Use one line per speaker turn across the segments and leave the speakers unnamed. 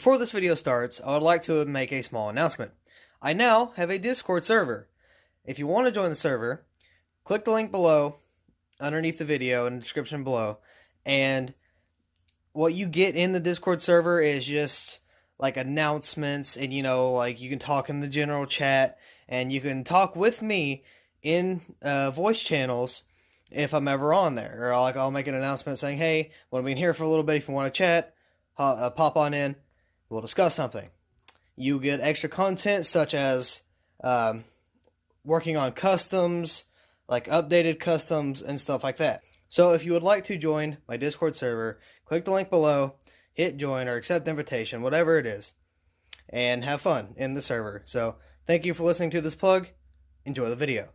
Before this video starts, I would like to make a small announcement. I now have a Discord server. If you want to join the server, click the link below, underneath the video in the description below, and what you get in the Discord server is just like announcements, and like you can talk in the general chat, and you can talk with me in voice channels if I'm ever on there. Or I'll make an announcement saying, hey, we'll be in here for a little bit if you want to chat, pop on in. We'll discuss something. You get extra content such as working on customs, like updated customs and stuff like that. So if you would like to join my Discord server, click the link below, hit join or accept invitation, whatever it is, and have fun in the server. So thank you for listening to this plug. Enjoy the video.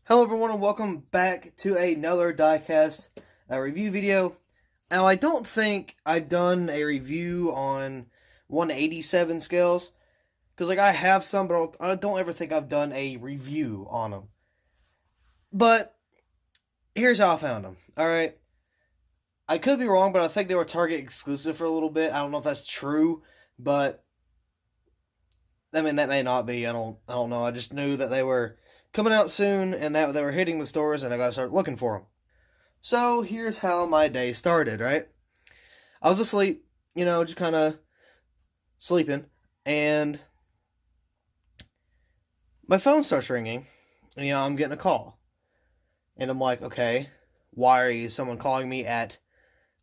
Hello everyone and welcome back to another Diecast review video. Now, I don't think I've done a review on 187 scales, because like I have some, but I don't ever think I've done a review on them. But here's how I found them. Alright, I could be wrong, but I think they were Target exclusive for a little bit. I don't know if that's true, but I mean, that may not be. I don't know. I just knew that they were coming out soon and that they were hitting the stores, and I gotta start looking for them. So, here's how my day started, right? I was asleep, just kind of sleeping, and my phone starts ringing, and, I'm getting a call. And I'm like, okay, why are someone calling me at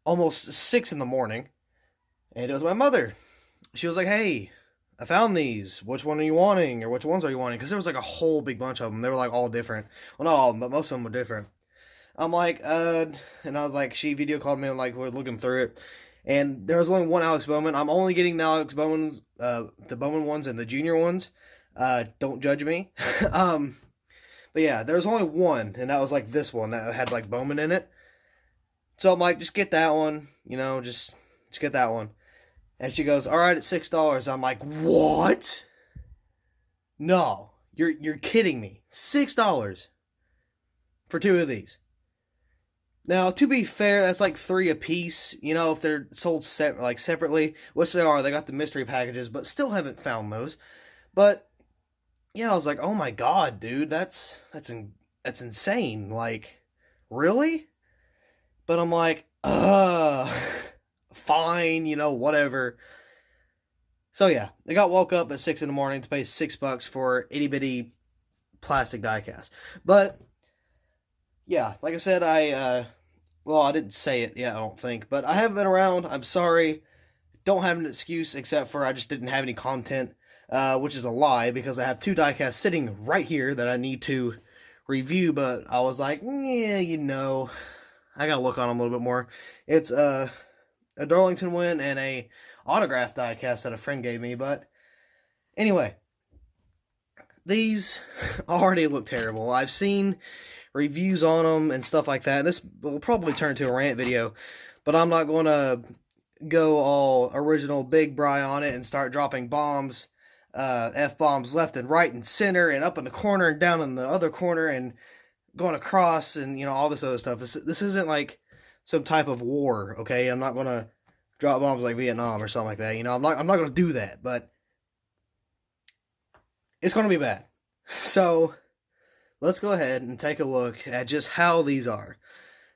almost 6 in the morning? And it was my mother. She was like, hey, I found these. Which one are you wanting? Or which ones are you wanting? Because there was like a whole big bunch of them. They were like all different. Well, not all of them, but most of them were different. I'm like, and I was like, she video called me and like, we're looking through it. And there was only one Alex Bowman. I'm only getting the Alex Bowman, the Bowman ones and the junior ones. Don't judge me. But yeah, there was only one, and that was like this one that had like Bowman in it. So I'm like, just get that one, just get that one. And she goes, all right, it's $6. I'm like, what? No, you're kidding me. $6 for two of these. Now, to be fair, that's like $3 a piece, if they're sold separately, which they are. They got the mystery packages, but still haven't found those. But yeah, I was like, oh my god, dude, that's insane. Like, really? But I'm like, fine, whatever. So yeah, I got woke up at 6 in the morning to pay $6 for itty bitty plastic diecast. But yeah, like I said, I didn't say it yet, I don't think, but I haven't been around. I'm sorry. Don't have an excuse except for I just didn't have any content, which is a lie, because I have two diecasts sitting right here that I need to review, but I was like, yeah, I gotta look on them a little bit more. It's a Darlington win and a autographed diecast that a friend gave me, but anyway, these already look terrible. I've seen reviews on them and stuff like that. This will probably turn to a rant video, but I'm not going to go all original Big Bry on it and start dropping bombs, F-bombs left and right and center and up in the corner and down in the other corner and going across and, all this other stuff. This isn't like some type of war, okay? I'm not going to drop bombs like Vietnam or something like that. I'm not going to do that, but it's going to be bad. So let's go ahead and take a look at just how these are.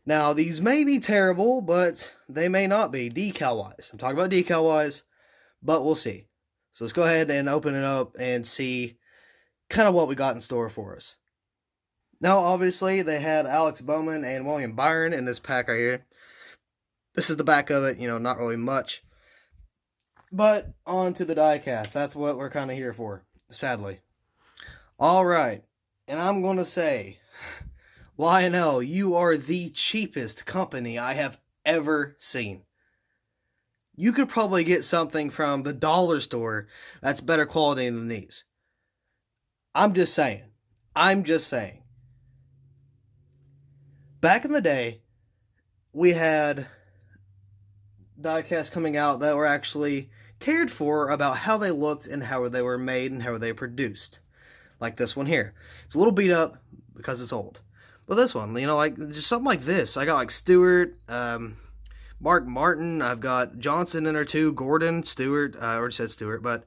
Now, these may be terrible, but they may not be decal-wise. I'm talking about decal-wise, but we'll see. So let's go ahead and open it up and see kind of what we got in store for us. Now, obviously, they had Alex Bowman and William Byron in this pack right here. This is the back of it, not really much. But on to the diecast. That's what we're kind of here for, sadly. All right. And I'm going to say, Lionel, you are the cheapest company I have ever seen. You could probably get something from the dollar store that's better quality than these. I'm just saying. Back in the day, we had diecasts coming out that were actually cared for about how they looked and how they were made and how they were produced. Like this one here. It's a little beat up because it's old. But this one, like just something like this. I got like Stewart, Mark Martin. I've got Johnson in there too. Gordon, Stewart. I already said Stewart, but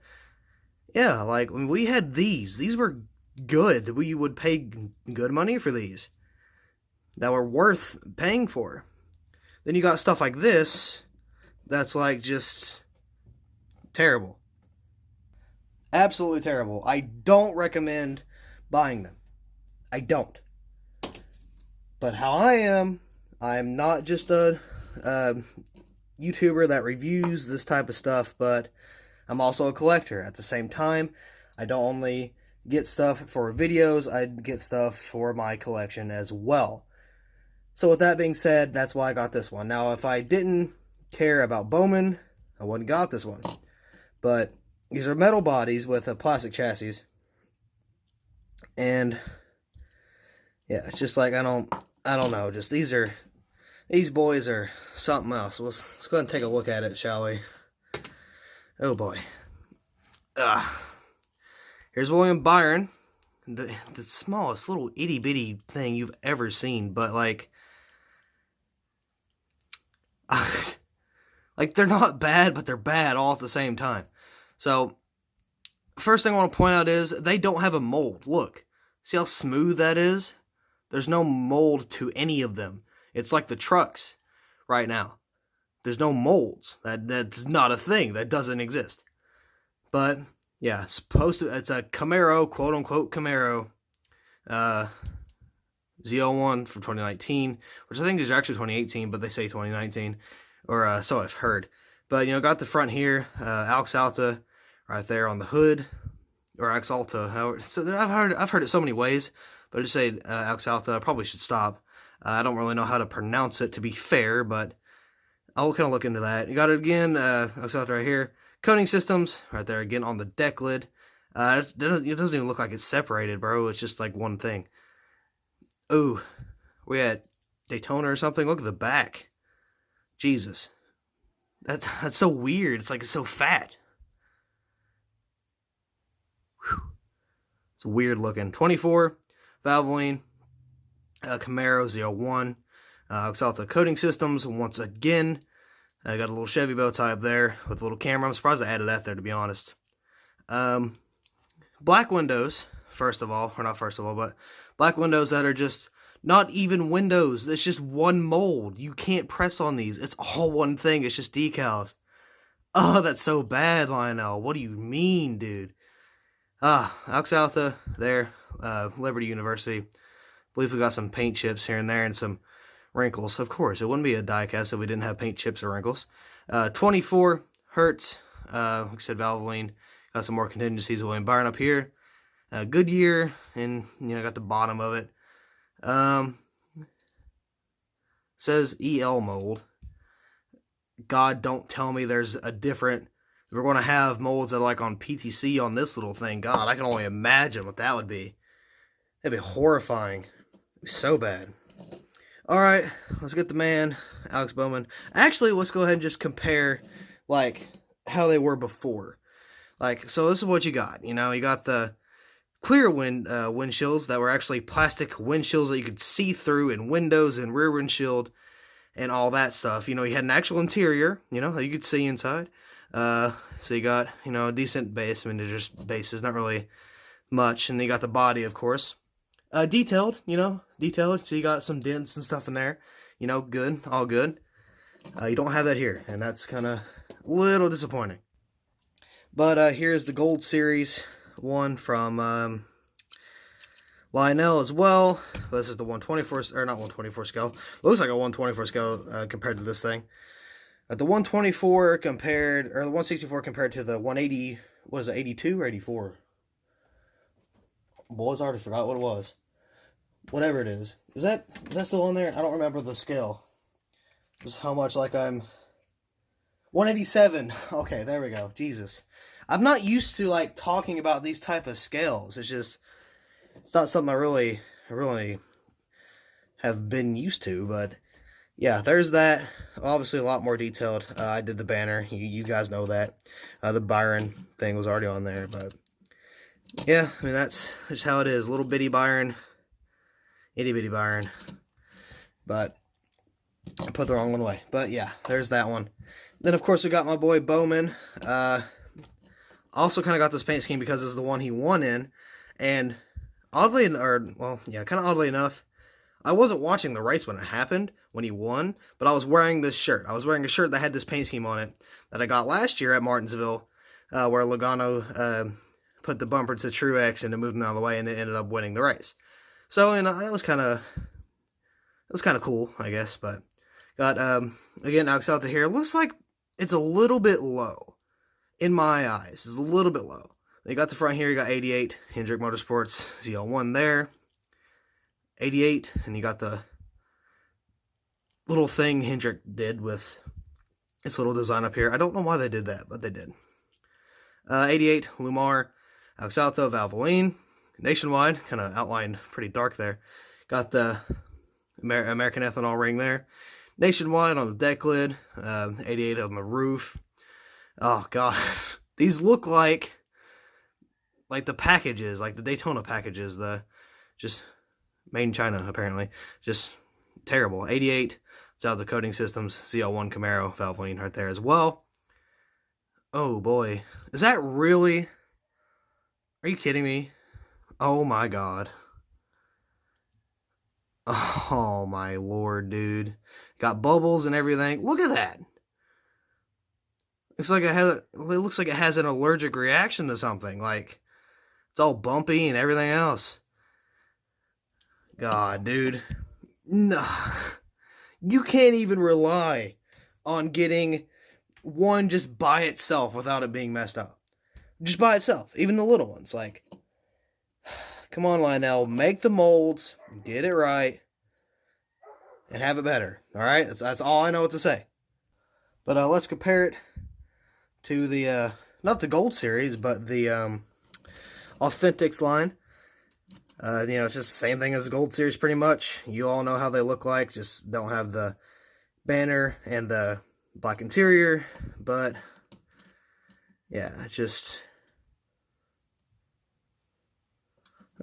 yeah, like when we had these were good. We would pay good money for these that were worth paying for. Then you got stuff like this that's like just terrible. Absolutely terrible. I don't recommend buying them. I don't. But how I'm not just a YouTuber that reviews this type of stuff, but I'm also a collector. At the same time, I don't only get stuff for videos, I get stuff for my collection as well. So with that being said, that's why I got this one. Now, if I didn't care about Bowman, I wouldn't got this one. But these are metal bodies with a plastic chassis. And yeah, it's just like I don't know. Just these boys are something else. Let's go ahead and take a look at it, shall we? Oh boy. Here's William Byron. The smallest little itty bitty thing you've ever seen, but like like they're not bad, but they're bad all at the same time. So first thing I want to point out is they don't have a mold. Look. See how smooth that is? There's no mold to any of them. It's like the trucks right now. There's no molds. That's not a thing. That doesn't exist. But yeah, it's a Camaro, quote unquote Camaro, Z01 from 2019, which I think is actually 2018, but they say 2019, or so I've heard. But you know, got the front here, Alex Alta right there on the hood. Or Axalta, however. So I've heard it so many ways, but I just say Axalta. I probably should stop. I don't really know how to pronounce it, to be fair, but I'll kind of look into that. You got it again, Axalta right here. Coating systems right there again on the deck lid. It doesn't even look like it's separated, bro. It's just like one thing. Ooh, we at Daytona or something. Look at the back. Jesus, that's so weird. It's like it's so fat. It's weird looking. 24, Valvoline, Camaro Z01, Axalta Coating Systems, once again. I got a little Chevy bow tie up there with a little camera. I'm surprised I added that there, to be honest. Black windows, first of all, or not first of all, but black windows that are just not even windows. It's just one mold. You can't press on these. It's all one thing. It's just decals. Oh, that's so bad, Lionel. What do you mean, dude? Axalta there, Liberty University. I believe we got some paint chips here and there and some wrinkles. Of course, it wouldn't be a diecast if we didn't have paint chips or wrinkles. 24 Hertz, like I said, Valvoline. Got some more contingencies. William Byron up here. Goodyear, and you know, got the bottom of it. Says EL mold. God, don't tell me there's a different. We're going to have molds that are like on PTC on this little thing. God, I can only imagine what that would be. That'd be horrifying. It'd be so bad. Alright, let's get the man, Alex Bowman. Actually, let's go ahead and just compare, like, how they were before. Like, so this is what you got. You know, you got the clear windshields that were actually plastic windshields that you could see through in windows and rear windshield and all that stuff. You know, you had an actual interior, you know, that you could see inside. So you got, you know, a decent base. I mean, they're just bases, not really much. And then you got the body, of course. Detailed, you know, detailed. So you got some dents and stuff in there. You know, good, all good. You don't have that here, and that's kind of a little disappointing. But here's the Gold Series one from Lionel as well. But this is the 124, or not 124 scale. Looks like a 124 scale compared to this thing. The 124 compared, or the 164 compared to the 180, what is it, 82 or 84? Boys, I already forgot what it was. Whatever it is. Is that still on there? I don't remember the scale. Just how much like I'm... 187. Okay, there we go. Jesus. I'm not used to like talking about these type of scales. It's just, it's not something I really have been used to, but yeah, there's that. Obviously a lot more detailed. I did the banner. You guys know that. The Byron thing was already on there, but yeah, I mean, that's just how it is. Little bitty Byron. Itty bitty Byron. But I put the wrong one away. But yeah, there's that one. Then, of course, we got my boy Bowman. Also kind of got this paint scheme because it's the one he won in. And oddly, kind of oddly enough, I wasn't watching the race when it happened, when he won, but I was wearing this shirt. I was wearing a shirt that had this paint scheme on it that I got last year at Martinsville, where Logano put the bumper to Truex and it moved him out of the way, and it ended up winning the race. So, it was kind of cool, I guess. But got again, Alex out here. Looks like it's a little bit low in my eyes. It's a little bit low. You got the front here. You got 88 Hendrick Motorsports ZL1 there. 88, and you got the little thing Hendrick did with its little design up here. I don't know why they did that, but they did. 88, Lumar, Alex Alto, Valvoline, Nationwide, kind of outlined pretty dark there. Got the American Ethanol ring there. Nationwide on the deck lid, 88 on the roof. Oh, God. These look like the packages, like the Daytona packages, just made in China, apparently. Just terrible. 88, South Coating Systems, CL1 Camaro, Valvoline right there as well. Oh, boy. Is that really? Are you kidding me? Oh, my God. Oh, my Lord, dude. Got bubbles and everything. Look at that. It looks like it has an allergic reaction to something. Like, it's all bumpy and everything else. God, dude. No. You can't even rely on getting one just by itself without it being messed up. Just by itself. Even the little ones. Like, come on, Lionel. Make the molds. Get it right. And have it better. Alright? That's all I know what to say. But let's compare it to the, not the Gold Series, but the Authentics line. It's just the same thing as the Gold Series pretty much. You all know how they look like, just don't have the banner and the black interior, but yeah, it's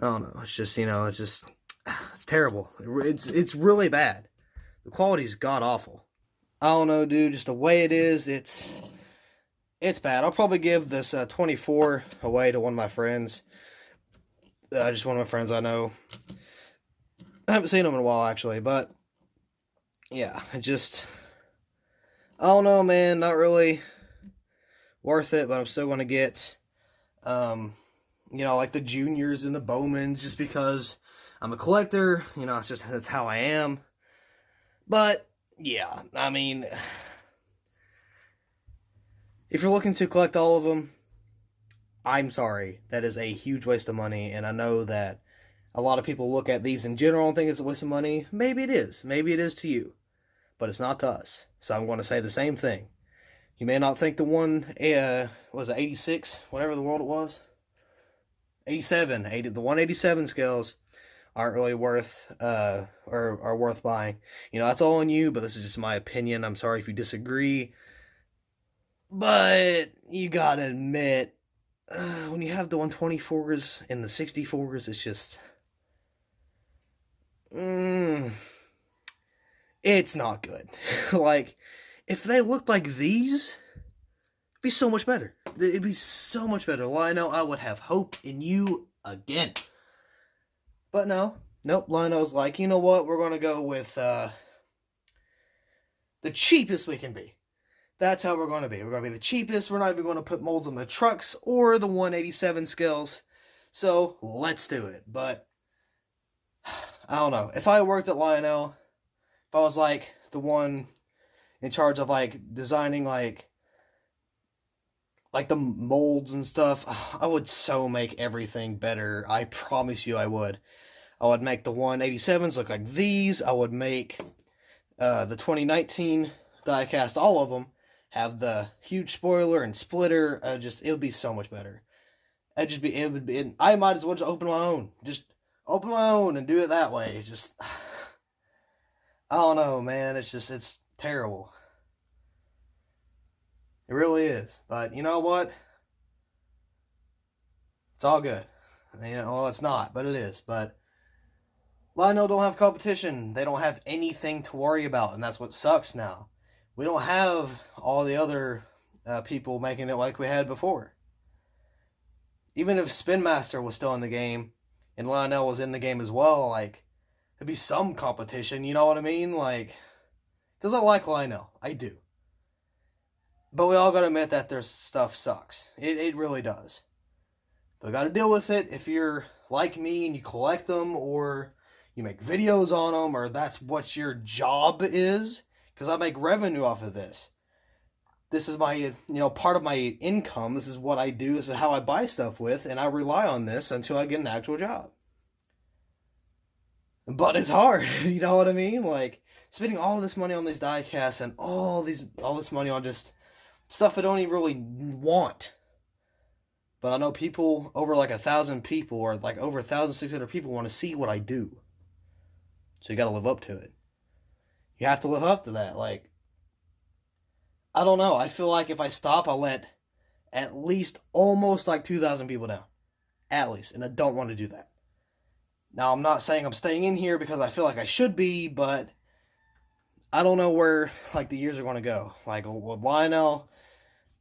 I don't know, it's terrible. It's really bad. The quality's god-awful. I don't know, dude, just the way it is, it's bad. I'll probably give this 24 away to one of my friends. Just one of my friends I know. I haven't seen him in a while, actually, but yeah, I don't know, man, not really worth it, but I'm still going to get, like the juniors and the Bowmans, just because I'm a collector, that's how I am. But, yeah, I mean, if you're looking to collect all of them, I'm sorry. That is a huge waste of money, and I know that a lot of people look at these in general and think it's a waste of money. Maybe it is. Maybe it is to you. But it's not to us. So I'm going to say the same thing. You may not think the one, was it 86? Whatever the world it was. 87. The 187 scales aren't really worth, or are worth buying. That's all on you, but this is just my opinion. I'm sorry if you disagree. But you gotta admit, when you have the 124s and the 64s, it's just, it's not good. Like, if they looked like these, it'd be so much better. It'd be so much better. Lionel, I would have hope in you again. But no. Nope, Lionel's like, you know what? We're going to go with the cheapest we can be. That's how we're going to be. We're going to be the cheapest. We're not even going to put molds on the trucks or the 187 scales. So, let's do it. But, I don't know. If I worked at Lionel, if I was, like, the one in charge of, like, designing, like the molds and stuff, I would so make everything better. I promise you I would. I would make the 187s look like these. I would make the 2019 Diecast, all of them, have the huge spoiler and splitter. It would be so much better. I might as well just open my own. Just open my own and do it that way. I don't know, man. It's terrible. It really is. But you know what? It's all good. Well, it's not, but it is. But Lionel don't have competition. They don't have anything to worry about, and that's what sucks now. We don't have all the other people making it like we had before. Even if Spin Master was still in the game, and Lionel was in the game as well, like, there'd be some competition, you know what I mean? Like, because I like Lionel. I do. But we all gotta admit that their stuff sucks. It really does. But gotta deal with it if you're like me and you collect them, or you make videos on them, or that's what your job is. Because I make revenue off of this. This is my, part of my income. This is what I do. This is how I buy stuff with, and I rely on this until I get an actual job. But it's hard, you know what I mean? Like, spending all this money on these diecasts and all this money on just stuff I don't even really want. But I know people, over like 1,000 people, or like over 1,600 people, want to see what I do. So you got to live up to it. You have to live up to that. Like, I don't know. I feel like if I stop, I'll let at least almost like 2,000 people down. At least. And I don't want to do that. Now, I'm not saying I'm staying in here because I feel like I should be, but I don't know where, like, the years are going to go. Like, with Lionel,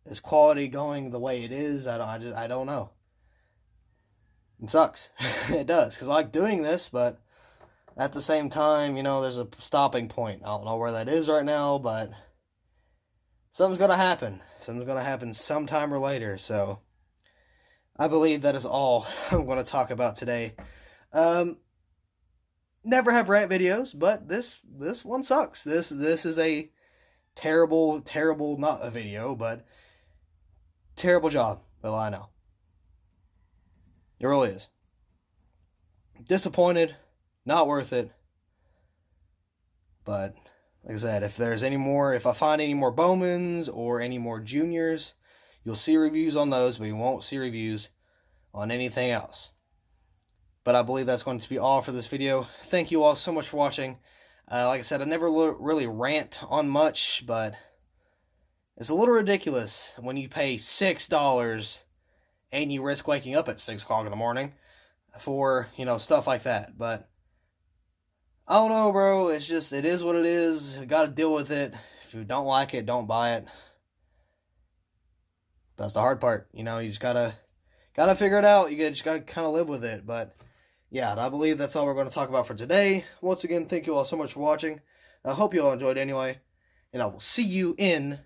is quality going the way it is? I don't know. It sucks. It does. Because I like doing this, but at the same time, there's a stopping point. I don't know where that is right now, but something's going to happen. Something's going to happen sometime or later. So I believe that is all I'm going to talk about today. Never have rant videos, but this one sucks. This is a terrible, not a video, but terrible job by Lionel. It really is. Disappointed. Not worth it. But, like I said, if I find any more Bowmans or any more juniors, you'll see reviews on those, but you won't see reviews on anything else. But I believe that's going to be all for this video. Thank you all so much for watching. Like I said, I never really rant on much, but it's a little ridiculous when you pay $6 and you risk waking up at 6 o'clock in the morning for, stuff like that. But I don't know, bro. It's just, it is what it is. You gotta deal with it. If you don't like it, don't buy it. That's the hard part. You just gotta figure it out. You just gotta kind of live with it. But yeah, I believe that's all we're going to talk about for today. Once again, thank you all so much for watching. I hope you all enjoyed anyway. And I will see you in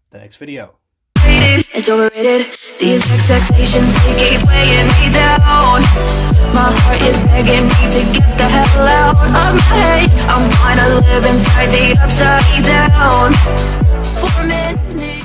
the next video.
It's overrated. These expectations, they keep weighing me down. My heart is begging me to get the hell out of my head. I'm trying to live inside the upside down for a minute.